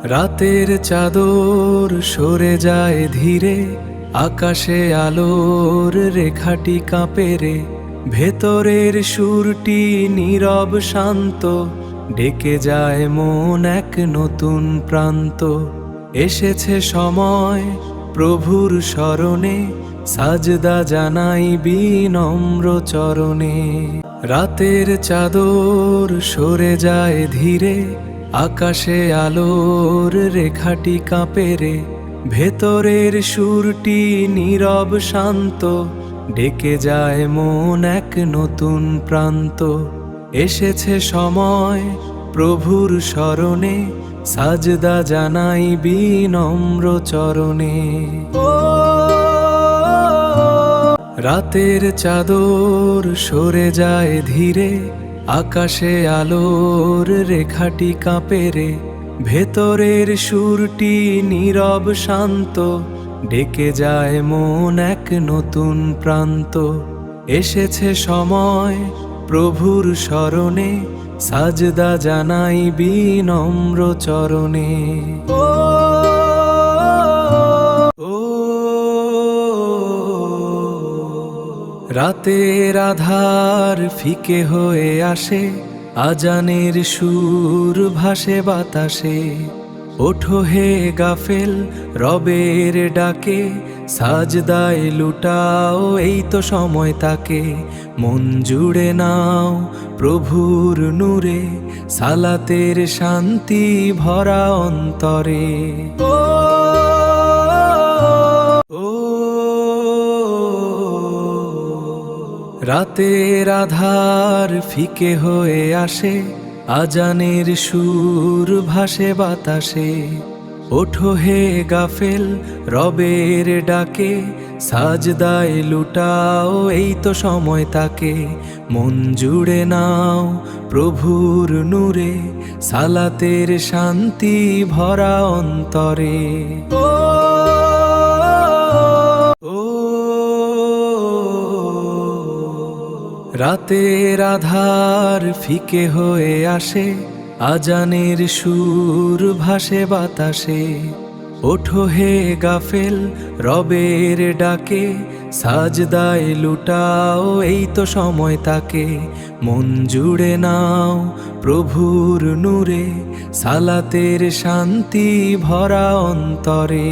রাতের চাদর সরে যায় ধীরে, আকাশে আলোর রেখাটি কাঁপে রে। ভেতরের সুরটি নীরব শান্ত, ডেকে যায় মন এক নতুন প্রান্ত। এসেছে সময় প্রভুর স্মরণে, সাজদা জানাই বিনম্র চরণে। রাতের চাদর সরে যায় ধীরে, আকাশে আলোর রেখাটি কাঁপে রে। ভেতরের সুরটি নীরব শান্ত, ডেকে যায় মন এক নতুন প্রান্ত। এসেছে সময় প্রভুর স্মরণে, সাজদা জানাই বিনম্র চরণে। রাতের চাদর সরে যায় ধীরে, আকাশে আলোর রেখাটি কাঁপে রে। ভেতরের সুরটি নীরব শান্ত, ডেকে যায় মন এক নতুন প্রান্ত। এসেছে সময় প্রভুর স্মরণে, সাজদা জানাই বিনম্র চরণে। রাতের আধার ফিকে হয়ে আসে, আজানের সুর ভাসে বাতাসে। ওঠো হে গাফেল রবের ডাকে, সাজদায় লুটাও এই তো সময় তাকে। মন জুড়ে নাও প্রভুর নূরে, সালাতের শান্তি ভরা অন্তরে। রাতের আধার ফিকে হয়ে আসে, আজানের সুর ভাসে বাতাসে। ওঠো হে গাফেল রবের ডাকে, সাজদায় লুটাও এই তো সময় তাকে। মন জুড়ে নাও প্রভুর নূরে, সালাতের শান্তি ভরা অন্তরে। রাতের আধার ফিকে হয়ে আসে, আজানের সুর ভাসে বাতাসে। ওঠো হে গাফেল রবের ডাকে, সাজদায় লুটাও এই তো সময় তাকে। মন জুড়ে নাও প্রভুর নূরে, সালাতের শান্তি ভরা অন্তরে।